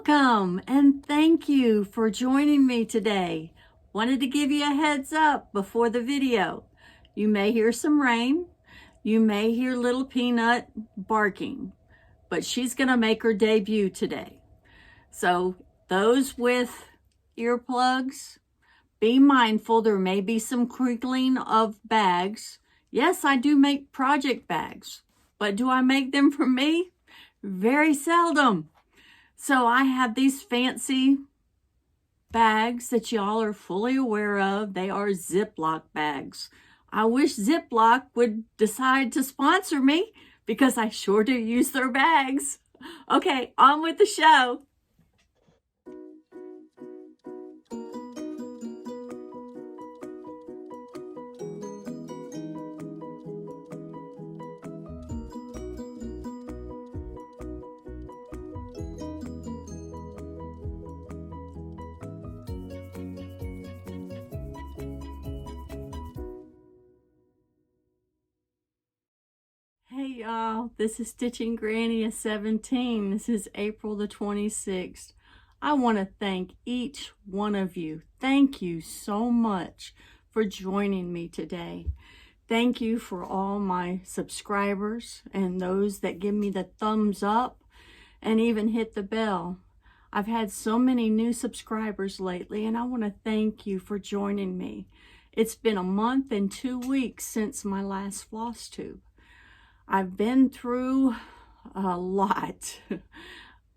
Welcome and thank you for joining me today. Wanted to give you a heads up before the video. You may hear some rain. You may hear little Peanut barking, but she's gonna make her debut today. So those with earplugs, be mindful. There may be some crinkling of bags. Yes, I do make project bags, but do I make them for me? Very seldom. So I have these fancy bags that y'all are fully aware of. They are Ziploc bags. I wish Ziploc would decide to sponsor me because I sure do use their bags. Okay, on with the show. Hey y'all, this is Stitching Granny at 17. This is April the 26th. I want to thank each one of you. Thank you so much for joining me today. Thank you for all my subscribers and those that give me the thumbs up and even hit the bell. I've had so many new subscribers lately, and I want to thank you for joining me. It's been a month and 2 weeks since my last Flosstube. I've been through a lot.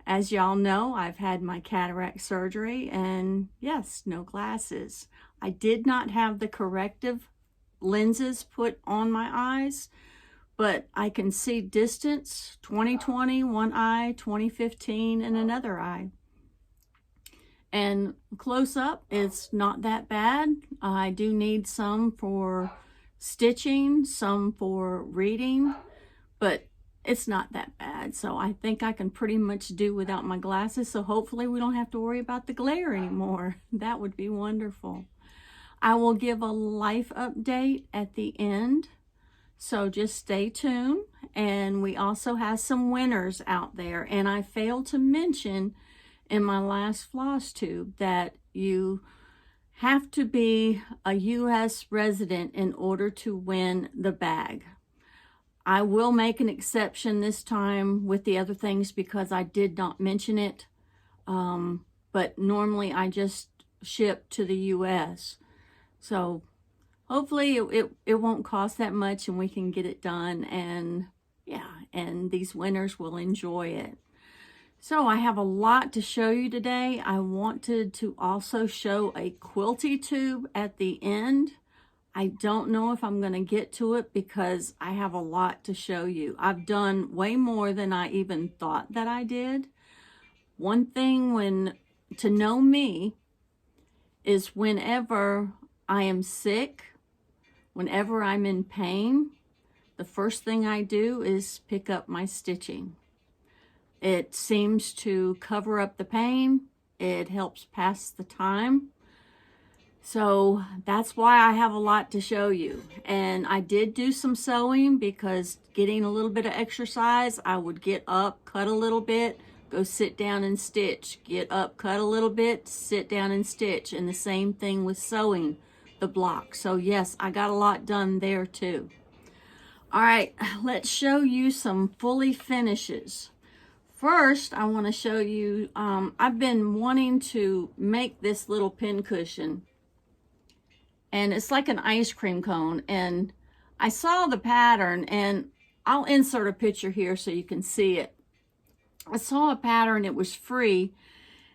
As y'all know, I've had my cataract surgery and yes, no glasses. I did not have the corrective lenses put on my eyes, but I can see distance, 20/20 one eye, 20/15 in another eye. And close up, it's not that bad. I do need some for stitching, some for reading, but it's not that bad. So I think I can pretty much do without my glasses. So hopefully we don't have to worry about the glare anymore. That would be wonderful. I will give a life update at the end. So just stay tuned. And we also have some winners out there. And I failed to mention in my last Flosstube that you have to be a U.S. resident in order to win the bag. I will make an exception this time with the other things because I did not mention it. But normally I just ship to the U.S. So hopefully it won't cost that much and we can get it done. And yeah, and these winners will enjoy it. So I have a lot to show you today. I wanted to also show a quilty tube at the end. I don't know if I'm going to get to it because I have a lot to show you. I've done way more than I even thought that I did. One thing to know me is whenever I am sick, whenever I'm in pain, the first thing I do is pick up my stitching. It seems to cover up the pain. It helps pass the time. So that's why I have a lot to show you. And I did do some sewing because getting a little bit of exercise, I would get up, cut a little bit, go sit down and stitch. Get up, cut a little bit, sit down and stitch. And the same thing with sewing the block. So yes, I got a lot done there too. All right, let's show you some fully finishes. First, I want to show you, I've been wanting to make this little pin cushion. And it's like an ice cream cone. And I saw the pattern, and I'll insert a picture here so you can see it. I saw a pattern, it was free.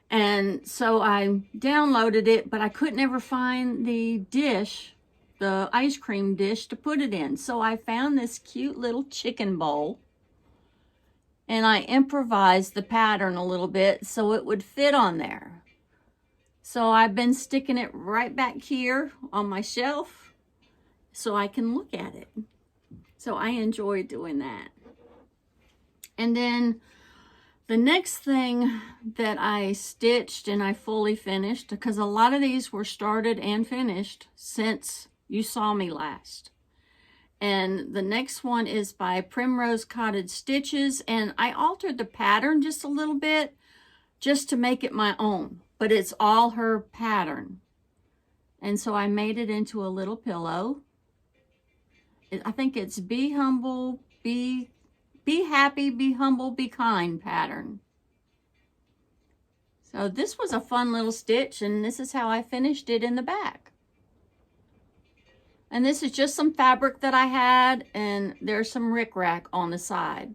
And so I downloaded it, but I couldn't ever find the dish, the ice cream dish to put it in. So I found this cute little chicken bowl. And I improvised the pattern a little bit so it would fit on there. So I've been sticking it right back here on my shelf so I can look at it. So I enjoy doing that. And then the next thing that I stitched and I fully finished, because a lot of these were started and finished since you saw me last. And the next one is by Primrose Cottage Stitches. And I altered the pattern just a little bit just to make it my own, but it's all her pattern. And so I made it into a little pillow. I think it's be humble, be happy, be humble, be kind pattern. So this was a fun little stitch, and this is how I finished it in the back. And this is just some fabric that I had, and there's some rickrack on the side.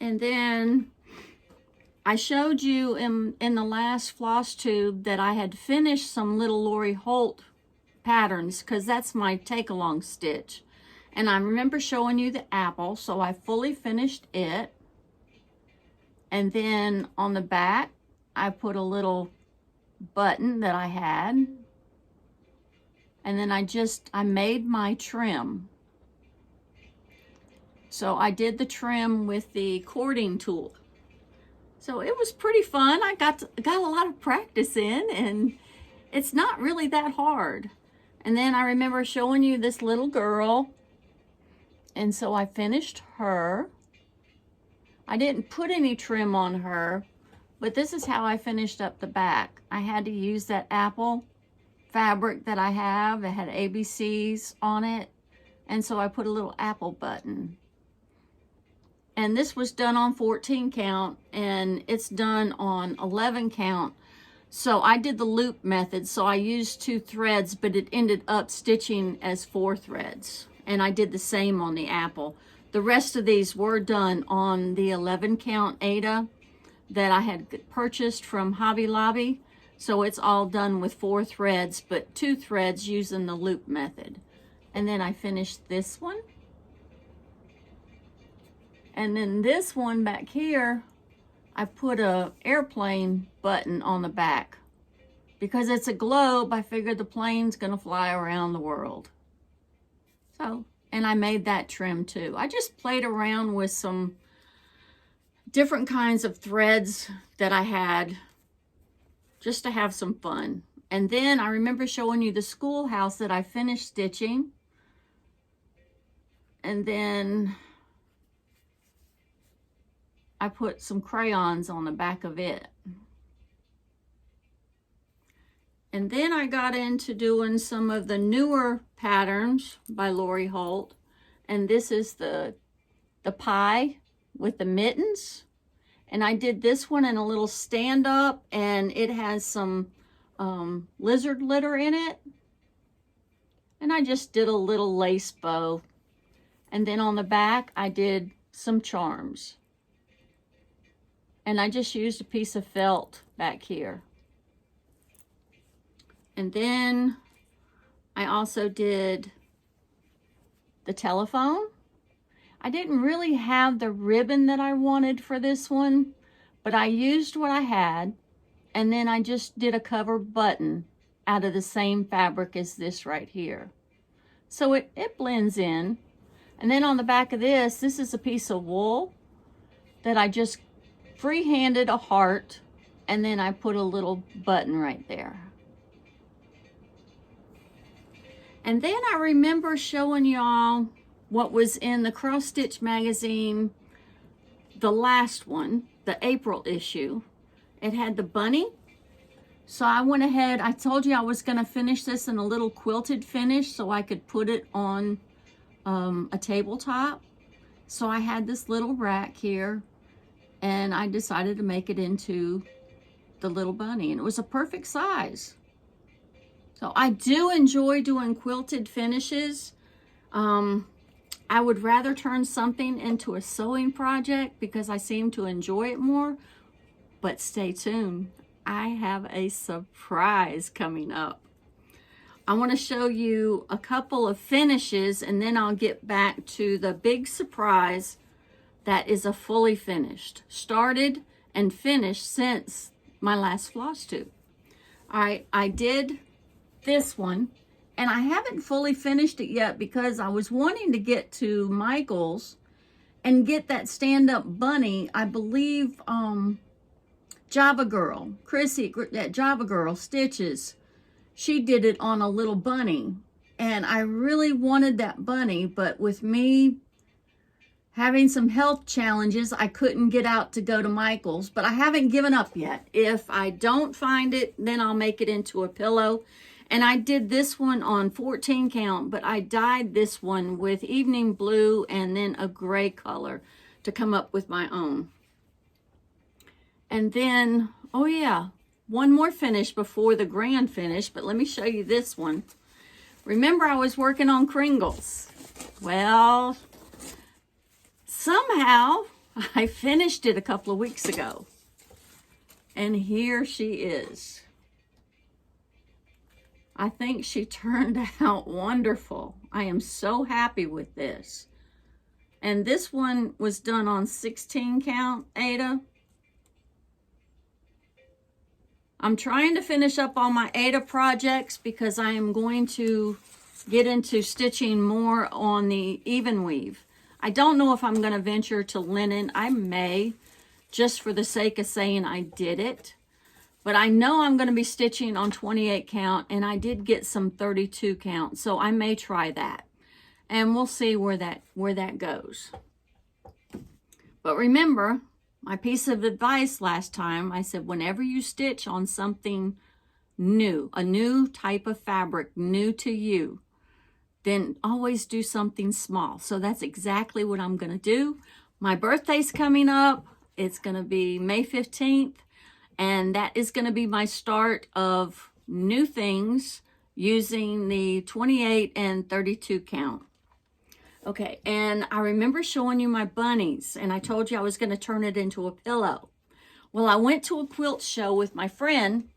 And then I showed you in the last Flosstube that I had finished some little Lori Holt patterns, because that's my take-along stitch. And I remember showing you the apple, so I fully finished it. And then on the back, I put a little button that I had. And then I made my trim. So I did the trim with the cording tool. So it was pretty fun. I got a lot of practice in, and it's not really that hard. And then I remember showing you this little girl, and so I finished her. I didn't put any trim on her, but this is how I finished up the back. I had to use that apple fabric that I have that had ABCs on it, and so I put a little apple button. And this was done on 14 count, and it's done on 11 count. So I did the loop method, so I used 2 threads, but it ended up stitching as 4 threads. And I did the same on the apple. The rest of these were done on the 11 count Aida that I had purchased from Hobby Lobby. So it's all done with 4 threads, but 2 threads using the loop method. And then I finished this one. And then this one back here, I put a airplane button on the back. Because it's a globe, I figured the plane's gonna fly around the world. So, and I made that trim too. I just played around with some different kinds of threads that I had just to have some fun. And then I remember showing you the schoolhouse that I finished stitching. And then I put some crayons on the back of it. And then I got into doing some of the newer patterns by Lori Holt. And this is the pie with the mittens. And I did this one in a little stand-up, and it has some lizard litter in it. And I just did a little lace bow. And then on the back, I did some charms. And I just used a piece of felt back here. And then I also did the telephone. I didn't really have the ribbon that I wanted for this one, but I used what I had. And then I just did a cover button out of the same fabric as this right here. So it blends in. And then on the back of this is a piece of wool that I just free-handed a heart, and then I put a little button right there. And then I remember showing y'all what was in the Cross Stitch magazine, the last one, the April issue. It had the bunny. So I went ahead, I told you I was going to finish this in a little quilted finish so I could put it on a tabletop. So I had this little rack here, and I decided to make it into the little bunny, and it was a perfect size. So I do enjoy doing quilted finishes. I would rather turn something into a sewing project because I seem to enjoy it more, but stay tuned. I have a surprise coming up. I want to show you a couple of finishes, and then I'll get back to the big surprise that is a fully finished, started and finished since my last Flosstube. I did this one, and I haven't fully finished it yet because I was wanting to get to Michael's and get that stand-up bunny. I believe Java Girl, Chrissy, that Java Girl Stitches, she did it on a little bunny, and I really wanted that bunny, but with me having some health challenges. I couldn't get out to go to Michael's, but I haven't given up yet. If I don't find it, then I'll make it into a pillow. And I did this one on 14 count, but I dyed this one with evening blue and then a gray color to come up with my own. And then, oh yeah, one more finish before the grand finish, but let me show you this one. Remember, I was working on Kringles. Well, somehow I finished it a couple of weeks ago. And here she is. I think she turned out wonderful. I am so happy with this. And this one was done on 16 count, Ada. I'm trying to finish up all my Ada projects because I am going to get into stitching more on the even weave. I don't know if I'm going to venture to linen. I may, just for the sake of saying I did it. But I know I'm going to be stitching on 28 count, and I did get some 32 count, so I may try that. And we'll see where that goes. But remember, my piece of advice last time, I said whenever you stitch on something new, a new type of fabric, new to you, then always do something small. So that's exactly what I'm going to do. My birthday's coming up. It's going to be May 15th. And that is going to be my start of new things using the 28 and 32 count. Okay, and I remember showing you my bunnies, and I told you I was going to turn it into a pillow. Well, I went to a quilt show with my friend,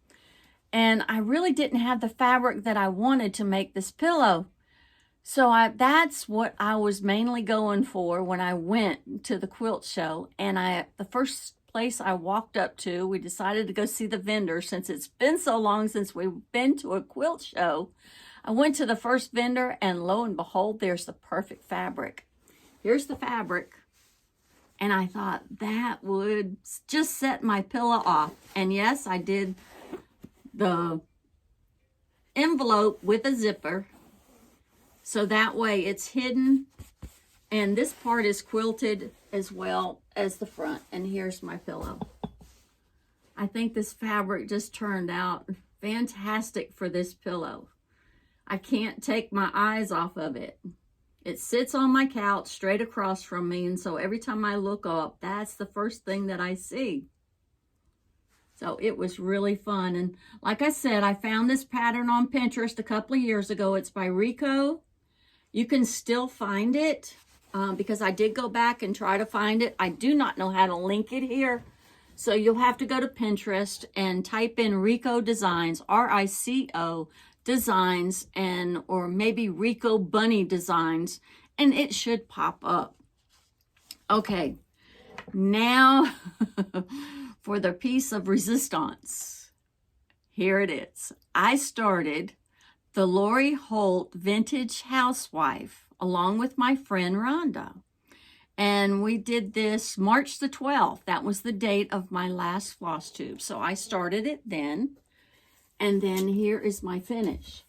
and I really didn't have the fabric that I wanted to make this pillow. So that's what I was mainly going for when I went to the quilt show. And the first place I walked up to, we decided to go see the vendor since it's been so long since we've been to a quilt show. I went to the first vendor, and lo and behold, there's the perfect fabric. Here's the fabric. And I thought that would just set my pillow off. And yes, I did the envelope with a zipper. So that way it's hidden. And this part is quilted as well as the front. And here's my pillow. I think this fabric just turned out fantastic for this pillow. I can't take my eyes off of it. It sits on my couch straight across from me, and so every time I look up, that's the first thing that I see. So it was really fun. And like I said, I found this pattern on Pinterest a couple of years ago. It's by Rico. You can still find it because I did go back and try to find it. I do not know how to link it here. So you'll have to go to Pinterest and type in Rico Designs, R-I-C-O Designs, and or maybe Rico Bunny Designs, and it should pop up. Okay, now for the piece of resistance. Here it is. I started the Lori Holt Vintage Housewife along with my friend Rhonda. And we did this March the 12th. That was the date of my last Flosstube. So I started it then. And then here is my finish.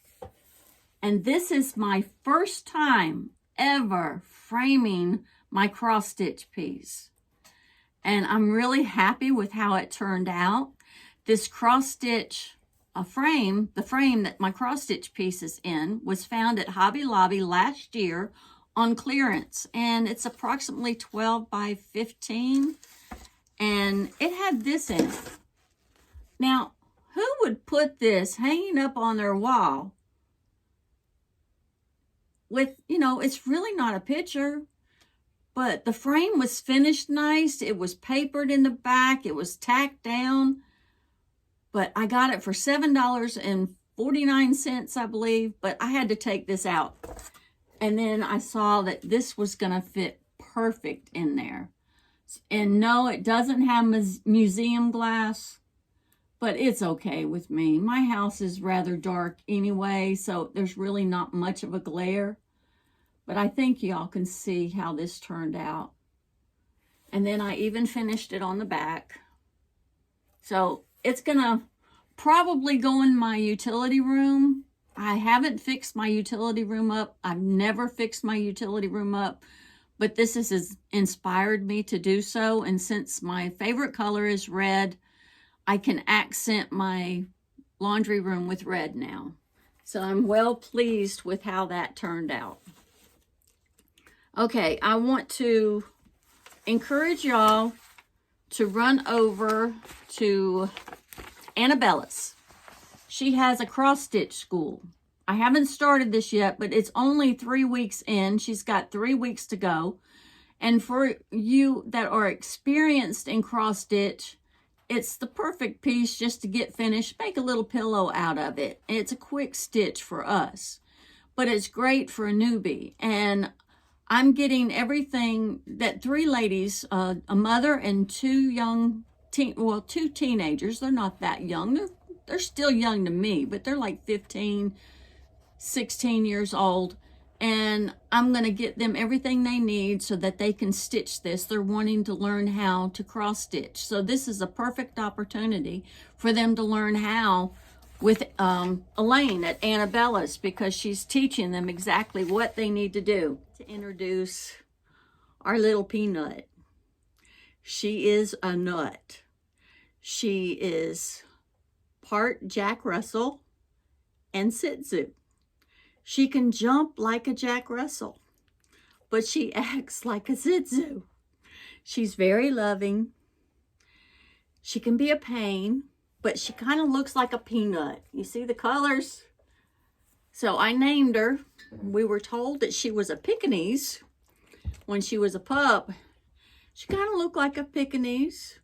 And this is my first time ever framing my cross stitch piece. And I'm really happy with how it turned out. This cross stitch frame, the frame that my cross stitch piece is in, was found at Hobby Lobby last year on clearance. And it's approximately 12 by 15. And it had this in it. Now, who would put this hanging up on their wall with, you know, it's really not a picture, but the frame was finished nice. It was papered in the back. It was tacked down, but I got it for $7.49, I believe, but I had to take this out. And then I saw that this was going to fit perfect in there. And no, it doesn't have museum glass. But it's okay with me. My house is rather dark anyway, so there's really not much of a glare. But I think y'all can see how this turned out. And then I even finished it on the back. So it's going to probably go in my utility room. I haven't fixed my utility room up. I've never fixed my utility room up. but this has inspired me to do so. And since my favorite color is red, I can accent my laundry room with red now. So I'm well pleased with how that turned out. Okay, I want to encourage y'all to run over to Annabella's. She has a cross stitch school. I haven't started this yet, but it's only 3 weeks in. She's got 3 weeks to go. And for you that are experienced in cross stitch, it's the perfect piece just to get finished. Make a little pillow out of it. It's a quick stitch for us, but it's great for a newbie. And I'm getting everything that 3 ladies, a mother and 2 2 teenagers. They're not that young. They're still young to me, but they're like 15, 16 years old. And I'm going to get them everything they need so that they can stitch this. They're wanting to learn how to cross stitch. So this is a perfect opportunity for them to learn how with Elaine at Annabella's, because she's teaching them exactly what they need to do. To introduce our little peanut. She is a nut. She is part Jack Russell and Shih Tzu. She can jump like a Jack Russell, but she acts like a Shih Tzu. She's very loving. She can be a pain, but she kind of looks like a peanut. You see the colors? So I named her. We were told that she was a Pekingese when she was a pup. She kind of looked like a Pekingese,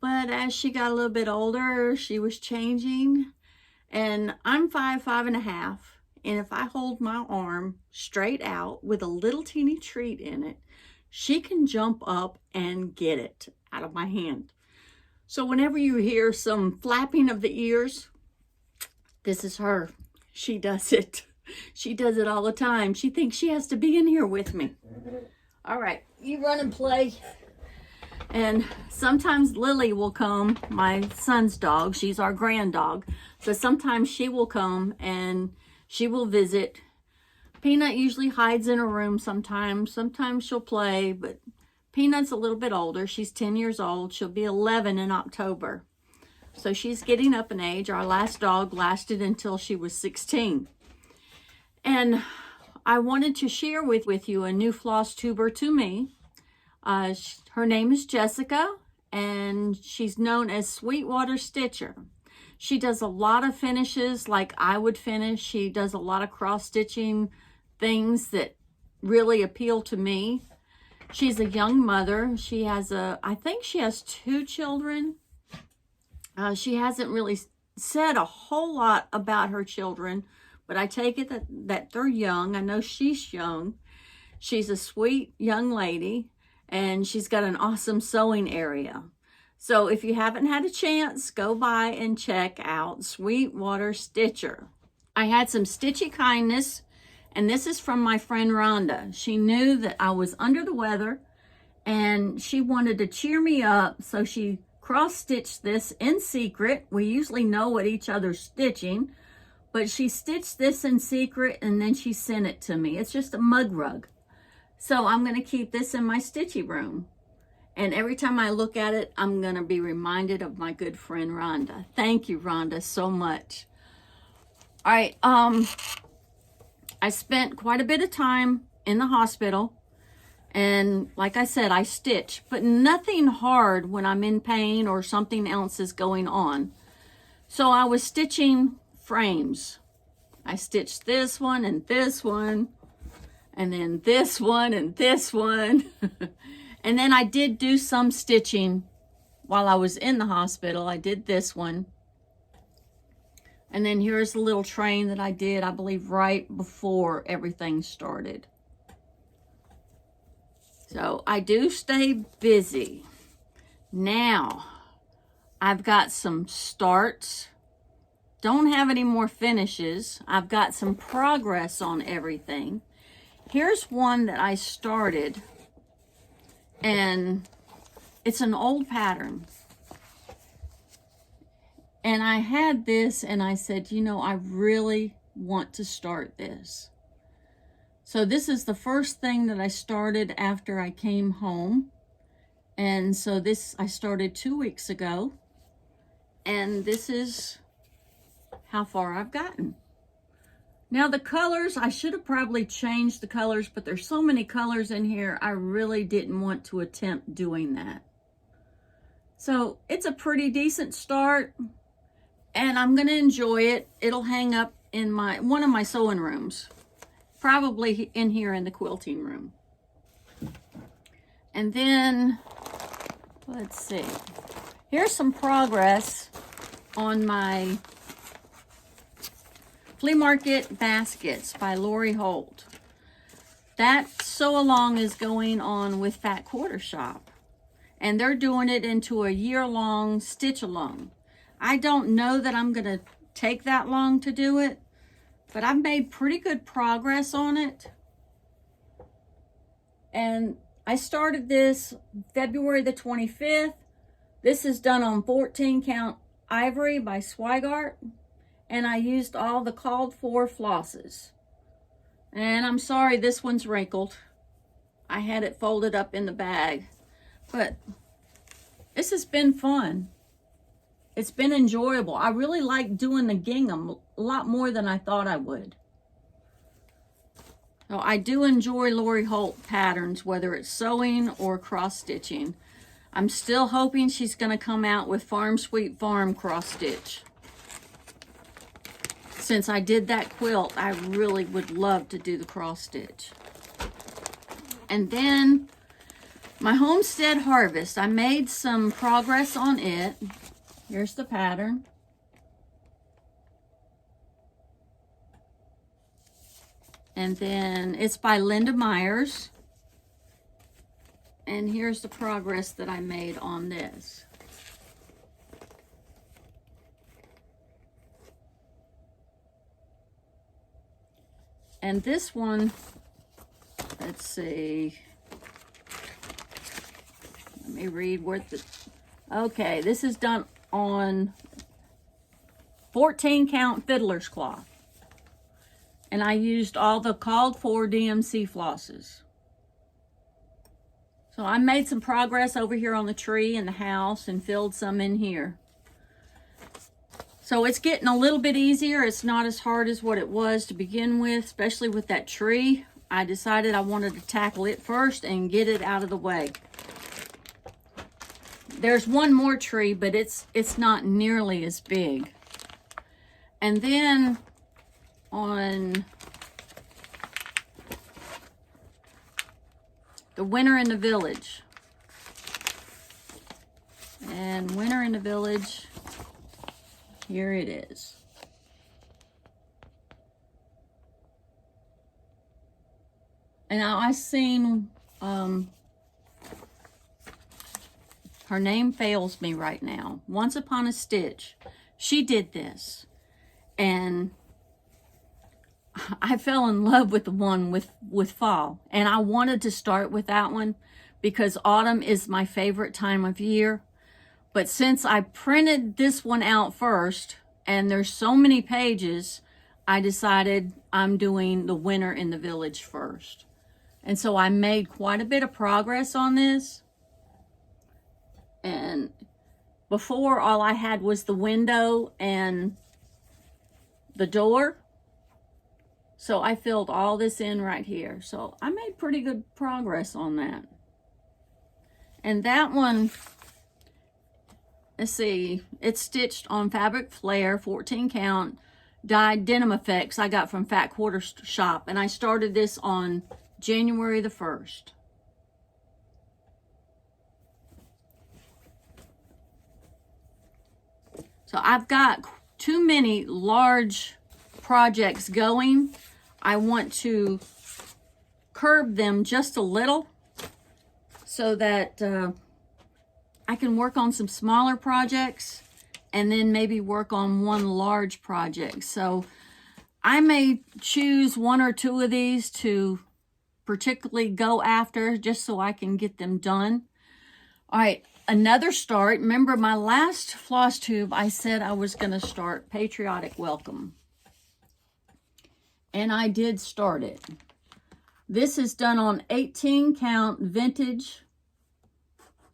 but as she got a little bit older, she was changing. And I'm 5'5½". And if I hold my arm straight out with a little teeny treat in it, she can jump up and get it out of my hand. So whenever you hear some flapping of the ears, this is her. She does it. She does it all the time. She thinks she has to be in here with me. All right, you run and play. And sometimes Lily will come, my son's dog. She's our grand dog. So sometimes she will come and she will visit. Peanut usually hides in her room sometimes. Sometimes she'll play, but Peanut's a little bit older. She's 10 years old. She'll be 11 in October. So she's getting up in age. Our last dog lasted until she was 16. And I wanted to share with you a new floss tuber to me. Her name is Jessica, and she's known as Sweetwater Stitcher. She does a lot of finishes like I would finish. She does a lot of cross-stitching things that really appeal to me. She's a young mother. She has I think she has 2 children. She hasn't really said a whole lot about her children, but I take it that they're young. I know she's young. She's a sweet young lady, and she's got an awesome sewing area. So if you haven't had a chance, go by and check out Sweetwater Stitcher. I had some stitchy kindness, and this is from my friend Rhonda. She knew that I was under the weather, and she wanted to cheer me up, so she cross-stitched this in secret. We usually know what each other's stitching, but she stitched this in secret, and then she sent it to me. It's just a mug rug. So I'm going to keep this in my stitchy room. And every time I look at it, I'm going to be reminded of my good friend Rhonda. Thank you, Rhonda, so much. All right, I spent quite a bit of time in the hospital. And like I said, I stitch, but nothing hard when I'm in pain or something else is going on. So I was stitching frames. I stitched this one and this one, and then this one and this one. And then I did do some stitching while I was in the hospital. I did this one. And then here's the little train that I did, I believe, right before everything started. So I do stay busy. Now, I've got some starts. Don't have any more finishes. I've got some progress on everything. Here's one that I started, and it's an old pattern. And I had this, and I said, you know, I really want to start this. So this is the first thing that I started after I came home. And so this I started 2 weeks ago. And this is how far I've gotten. Now the colors, I should have probably changed the colors, but there's so many colors in here, I really didn't want to attempt doing that. So it's a pretty decent start, and I'm gonna enjoy it. It'll hang up in one of my sewing rooms, probably in here in the quilting room. And then, let's see, here's some progress on my Flea Market Baskets by Lori Holt. That sew along is going on with Fat Quarter Shop, and they're doing it into a year-long stitch along. I don't know that I'm gonna take that long to do it, but I've made pretty good progress on it. And I started this February the 25th. This is done on 14 count ivory by Swigart. And I used all the called for flosses. And I'm sorry, this one's wrinkled. I had it folded up in the bag. But this has been fun. It's been enjoyable. I really like doing the gingham a lot more than I thought I would. So I do enjoy Lori Holt patterns, whether it's sewing or cross stitching. I'm still hoping she's going to come out with Farm Sweet Farm cross stitch. Since I did that quilt, I really would love to do the cross stitch. And then my Homestead Harvest, I made some progress on it. Here's the pattern. And then it's by Linda Myers. And here's the progress that I made on this. And this one, let's see. Let me read where okay, this is done on 14 count fiddler's cloth. And I used all the called for DMC flosses. So I made some progress over here on the tree in the house and filled some in here. So it's getting a little bit easier. It's not as hard as what it was to begin with, especially with that tree. I decided I wanted to tackle it first and get it out of the way. There's one more tree, but it's not nearly as big. And then on the Winter in the Village. And Winter in the Village, here it is. And now I seen, her name fails me right now. Once Upon a Stitch. She did this. And I fell in love with the one with fall. And I wanted to start with that one because autumn is my favorite time of year. But since I printed this one out first, and there's so many pages, I decided I'm doing the Winter in the Village first. And so I made quite a bit of progress on this. And before, all I had was the window and the door. So I filled all this in right here. So I made pretty good progress on that. And that one, let's see, it's stitched on Fabric Flare, 14 count, dyed denim effects I got from Fat Quarter Shop. And I started this on January the 1st. So I've got too many large projects going. I want to curb them just a little so that I can work on some smaller projects and then maybe work on one large project. So I may choose one or two of these to particularly go after just so I can get them done. All right, another start. Remember my last Flosstube, I said I was going to start Patriotic Welcome. And I did start it. This is done on 18 count vintage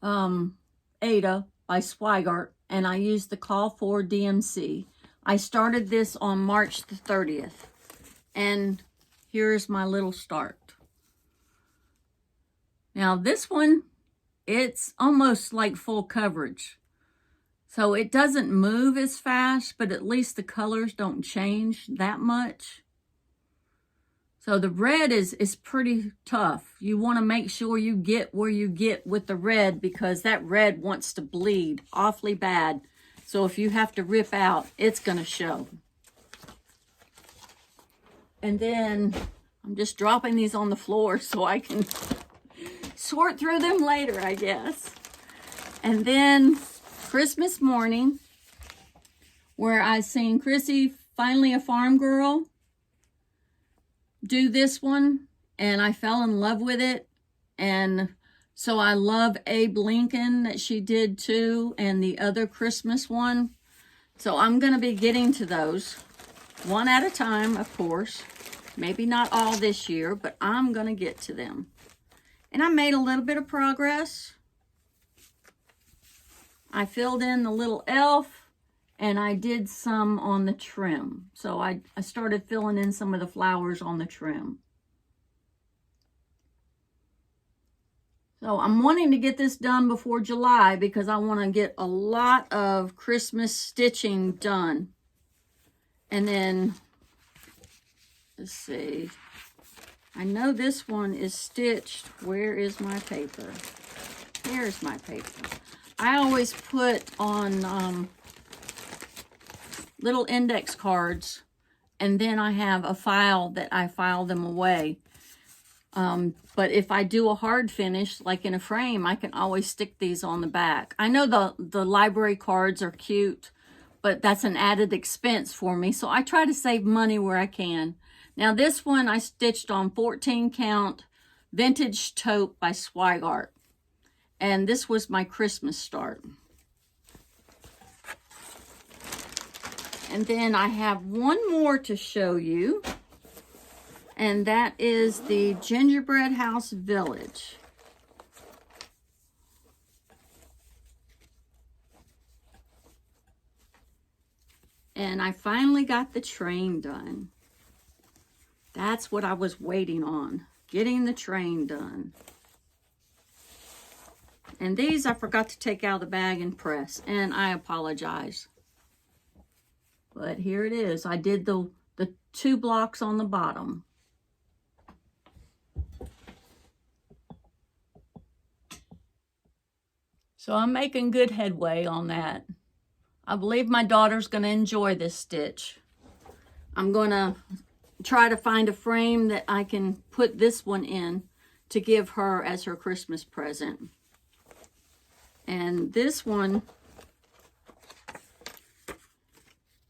Ada by Swigart, and I used the Call for DMC. I started this on March the 30th, and here's my little start. Now this one, it's almost like full coverage. So it doesn't move as fast, but at least the colors don't change that much. So the red is pretty tough. You want to make sure you get where you get with the red, because that red wants to bleed awfully bad. So if you have to rip out, it's going to show. And then I'm just dropping these on the floor so I can sort through them later, I guess. And then Christmas morning, where I seen Chrissy, Finally a Farm Girl, do this one, and I fell in love with it. And so I love Abe Lincoln that she did too, and the other Christmas one. So I'm going to be getting to those one at a time, of course. Maybe not all this year, but I'm going to get to them. And I made a little bit of progress. I filled in the little elf, and I did some on the trim. So I started filling in some of the flowers on the trim. So I'm wanting to get this done before July, because I want to get a lot of Christmas stitching done. And then, let's see. I know this one is stitched. Where is my paper? Here's my paper. I always put on little index cards, and then I have a file that I file them away. But if I do a hard finish, like in a frame, I can always stick these on the back. I know the library cards are cute, but that's an added expense for me. So I try to save money where I can. Now this one I stitched on 14 count vintage taupe by Swigart. And this was my Christmas start. And then I have one more to show you. And that is the Gingerbread House Village. And I finally got the train done. That's what I was waiting on, getting the train done. And these I forgot to take out of the bag and press, and I apologize. But here it is. I did the 2 blocks on the bottom. So I'm making good headway on that. I believe my daughter's going to enjoy this stitch. I'm going to try to find a frame that I can put this one in to give her as her Christmas present. And this one,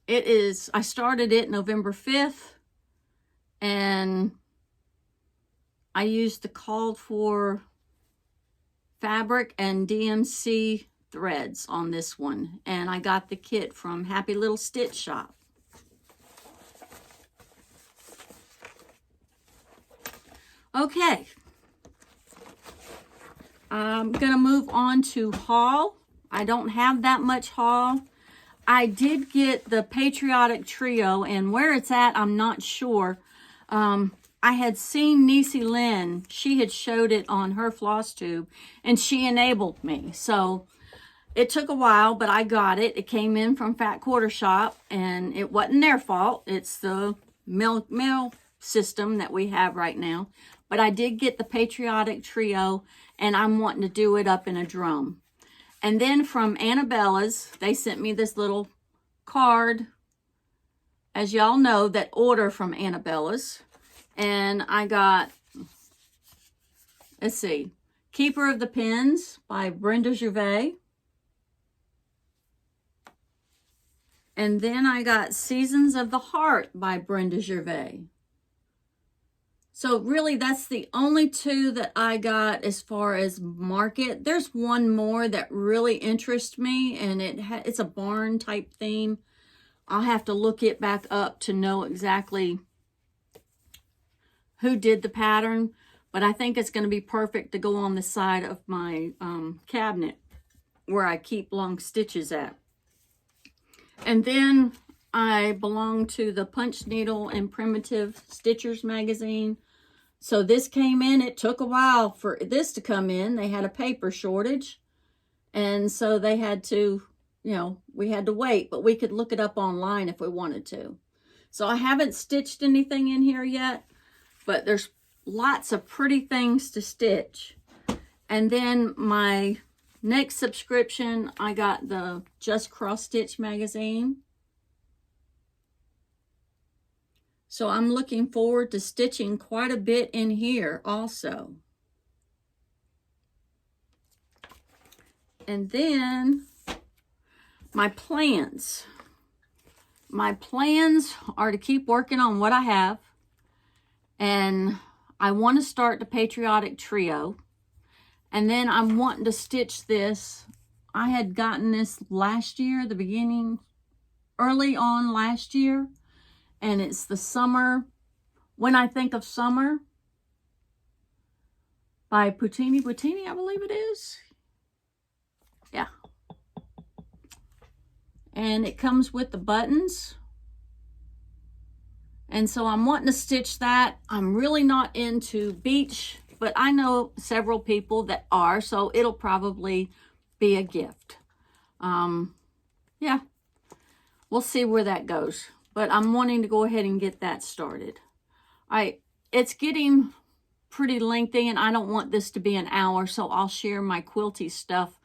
I started it November 5th, and I used the called for fabric and DMC threads on this one, and I got the kit from Happy Little Stitch Shop. Okay, I'm gonna move on to haul. I don't have that much haul. I did get the Patriotic Trio, and where it's at, I'm not sure. I had seen Niecy Lynn. She had showed it on her Flosstube, and she enabled me. So it took a while, but I got it. It came in from Fat Quarter Shop, and it wasn't their fault. It's the mail system that we have right now. But I did get the Patriotic Trio, and I'm wanting to do it up in a drum. And then from Annabella's, they sent me this little card, as y'all know, that order from Annabella's. And I got, let's see, Keeper of the Pens by Brenda Gervais. And then I got Seasons of the Heart by Brenda Gervais. So really, that's the only 2 that I got as far as market. There's one more that really interests me, and it's a barn type theme. I'll have to look it back up to know exactly who did the pattern, but I think it's going to be perfect to go on the side of my cabinet where I keep long stitches at. And then I belong to the Punch Needle and Primitive Stitchers magazine. So this came in. It took a while for this to come in. They had a paper shortage. And so they had to, we had to wait, but we could look it up online if we wanted to. So I haven't stitched anything in here yet, but there's lots of pretty things to stitch. And then my next subscription, I got the Just Cross Stitch magazine. So I'm looking forward to stitching quite a bit in here also. And then my plans. My plans are to keep working on what I have. And I want to start the Patriotic Trio. And then I'm wanting to stitch this. I had gotten this last year, early on last year. And it's the Summer, When I Think of Summer by Puccini, I believe it is. Yeah. And it comes with the buttons. And so I'm wanting to stitch that. I'm really not into beach, but I know several people that are, so it'll probably be a gift. Yeah, we'll see where that goes. But I'm wanting to go ahead and get that started. All right, it's getting pretty lengthy, and I don't want this to be an hour, so I'll share my quilty stuff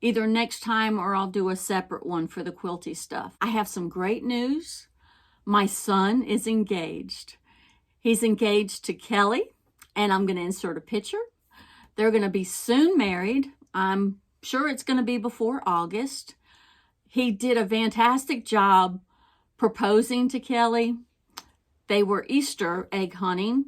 either next time or I'll do a separate one for the quilty stuff. I have some great news. My son is engaged. He's engaged to Kelly, and I'm going to insert a picture. They're going to be soon married. I'm sure it's going to be before August. He did a fantastic job proposing to Kelly. They were Easter egg hunting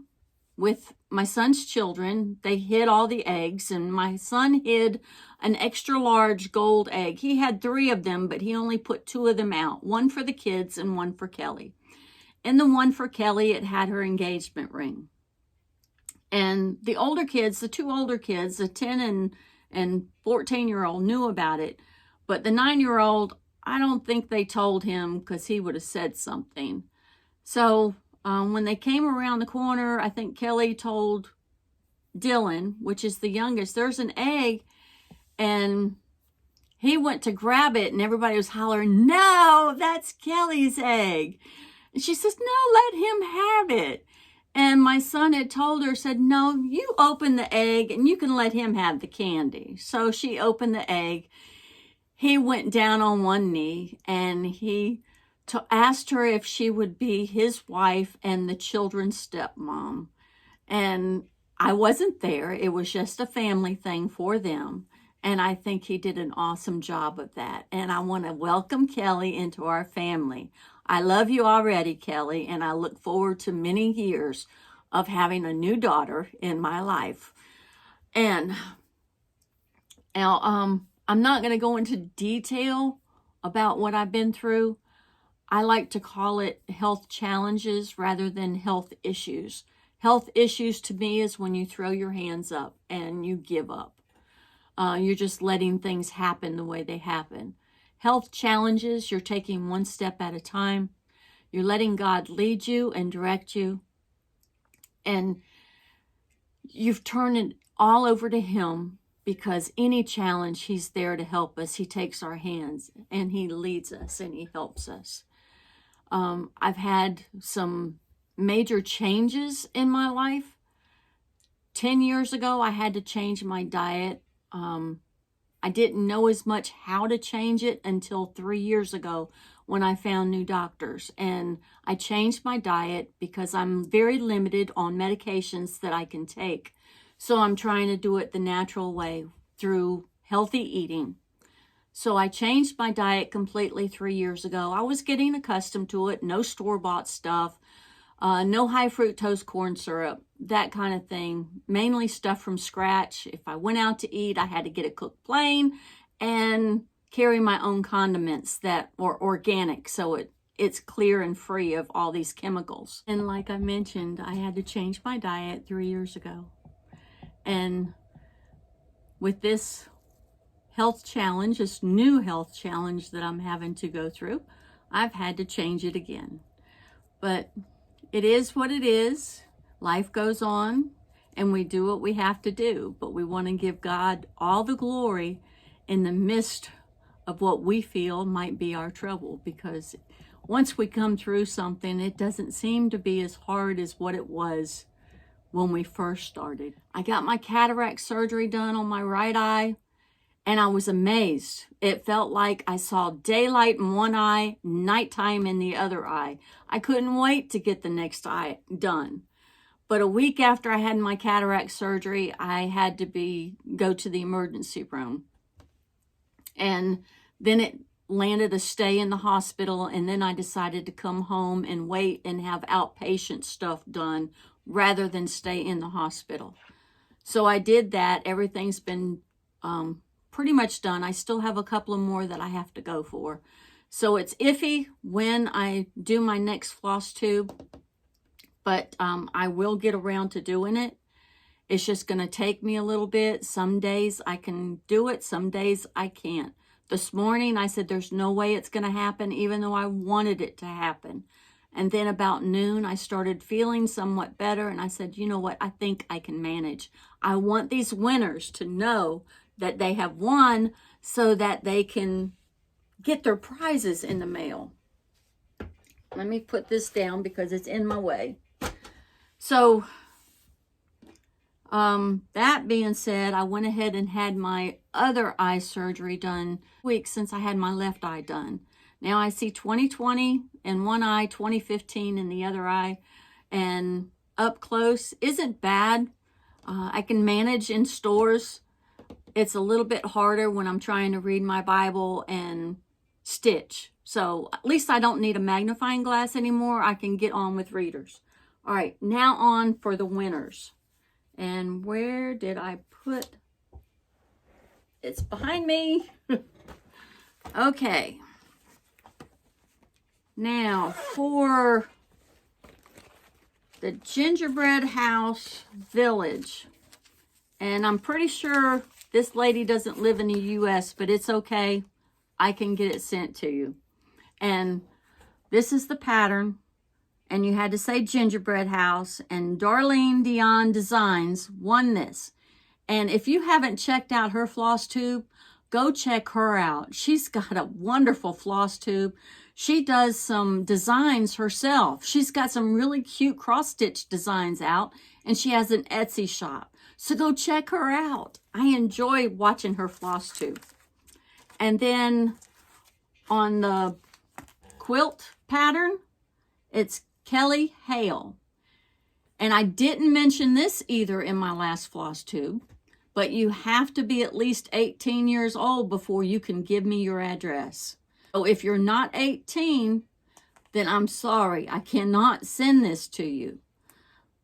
with my son's children. They hid all the eggs, and my son hid an extra large gold egg. He had 3 of them, but he only put 2 of them out, one for the kids and one for Kelly. In the one for Kelly, it had her engagement ring. And the older kids, the 2 older kids, the 10 and 14-year-old knew about it, but the 9-year-old, I don't think they told him because he would have said something. So when they came around the corner, I think Kelly told Dylan, which is the youngest, there's an egg, and he went to grab it, and everybody was hollering, "No, that's Kelly's egg." And she says, "No, let him have it." And my son had told her, said, "No, you open the egg, and you can let him have the candy." So she opened the egg. He went down on one knee, and he asked her if she would be his wife and the children's stepmom. And I wasn't there. It was just a family thing for them. And I think he did an awesome job of that. And I want to welcome Kelly into our family. I love you already, Kelly, and I look forward to many years of having a new daughter in my life. And now, I'm not going to go into detail about what I've been through. I like to call it health challenges rather than health issues. Health issues to me is when you throw your hands up and you give up. You're just letting things happen the way they happen. Health challenges, you're taking one step at a time. You're letting God lead you and direct you. And you've turned it all over to Him, because any challenge, He's there to help us. He takes our hands and He leads us and He helps us. I've had some major changes in my life. 10 years ago, I had to change my diet. I didn't know as much how to change it until 3 years ago when I found new doctors. And I changed my diet because I'm very limited on medications that I can take. So I'm trying to do it the natural way through healthy eating. So I changed my diet completely 3 years ago. I was getting accustomed to it. No store-bought stuff, no high fructose corn syrup, that kind of thing. Mainly stuff from scratch. If I went out to eat, I had to get it cooked plain and carry my own condiments that were organic, so it's clear and free of all these chemicals. And like I mentioned, I had to change my diet 3 years ago. And with this health challenge, this new health challenge that I'm having to go through, I've had to change it again. But it is what it is. Life goes on and we do what we have to do. But we want to give God all the glory in the midst of what we feel might be our trouble. Because once we come through something, it doesn't seem to be as hard as what it was when we first started. I got my cataract surgery done on my right eye, and I was amazed. It felt like I saw daylight in one eye, nighttime in the other eye. I couldn't wait to get the next eye done. But a week after I had my cataract surgery, I had to go to the emergency room. And then it landed a stay in the hospital, and then I decided to come home and wait and have outpatient stuff done rather than stay in the hospital. So I did that. Everything's been pretty much done. I still have a couple of more that I have to go for. So it's iffy when I do my next floss tube, but I will get around to doing it. It's just going to take me a little bit. Some days I can do it, some days I can't. This morning I said there's no way it's going to happen, even though I wanted it to happen. And then about noon, I started feeling somewhat better. And I said, you know what? I think I can manage. I want these winners to know that they have won so that they can get their prizes in the mail. Let me put this down because it's in my way. So, that being said, I went ahead and had my other eye surgery done weeks since I had my left eye done. Now I see 20/20 in one eye, 20/15 in the other eye, and up close isn't bad. I can manage in stores. It's a little bit harder when I'm trying to read my Bible and stitch. So at least I don't need a magnifying glass anymore. I can get on with readers. All right, now on for the winners. And where did I put? It's behind me. Okay. Now for the Gingerbread House Village. And I'm pretty sure this lady doesn't live in the U.S., but it's okay. I can get it sent to you. And this is the pattern. And you had to say Gingerbread House. And Darlene Dion Designs won this. And if you haven't checked out her floss tube, go check her out. She's got a wonderful floss tube. She does some designs herself. She's got some really cute cross-stitch designs out, and she has an Etsy shop. So go check her out. I enjoy watching her floss tube. And then on the quilt pattern, it's Kelly Hale. And I didn't mention this either in my last floss tube, but you have to be at least 18 years old before you can give me your address. So if you're not 18, then I'm sorry. I cannot send this to you.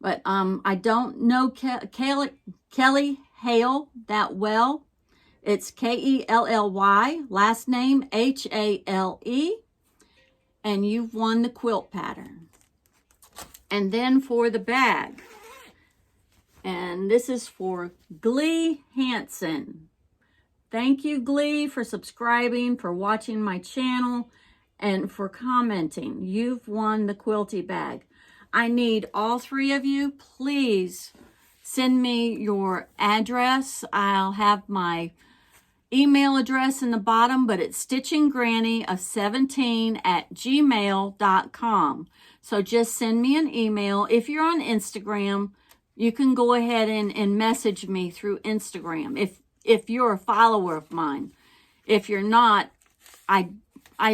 But I don't know Kelly Hale that well. It's Kelly, last name Hale. And you've won the quilt pattern. And then for the bag. And this is for Glee Hansen. Thank you, Glee, for subscribing, for watching my channel, and for commenting. You've won the quilty bag. I need all three of you. Please send me your address. I'll have my email address in the bottom, but it's stitchinggranny17@gmail.com. So just send me an email. If you're on Instagram, you can go ahead and message me through Instagram if you're a follower of mine. If you're not, I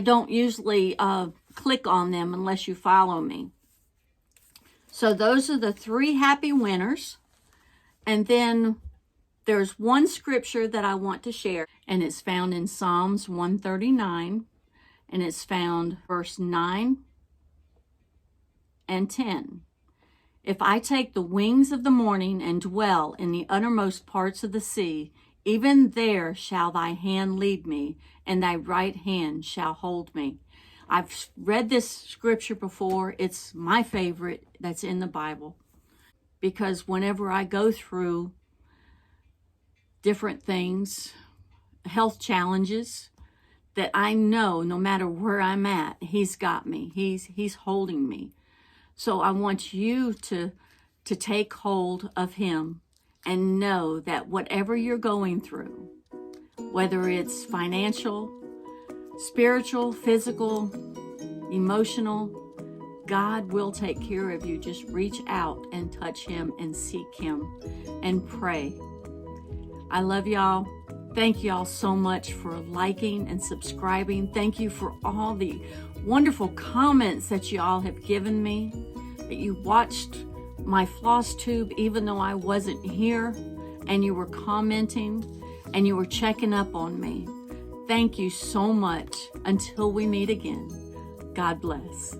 don't usually click on them unless you follow me. So those are the three happy winners. And then there's one scripture that I want to share, and it's found in Psalms 139, and it's found verse 9 and 10. If I take the wings of the morning and dwell in the uttermost parts of the sea, even there shall thy hand lead me, and thy right hand shall hold me. I've read this scripture before. It's my favorite that's in the Bible, because whenever I go through different things, health challenges, that I know no matter where I'm at, he's got me. He's holding me. So I want you to take hold of him and know that whatever you're going through, whether it's financial, spiritual, physical, emotional, God will take care of you. Just reach out and touch him and seek him and pray. I love y'all. Thank y'all so much for liking and subscribing. Thank you for all the wonderful comments that you all have given me, that you watched my Flosstube even though I wasn't here, and you were commenting and you were checking up on me. Thank you so much. Until we meet again, God bless.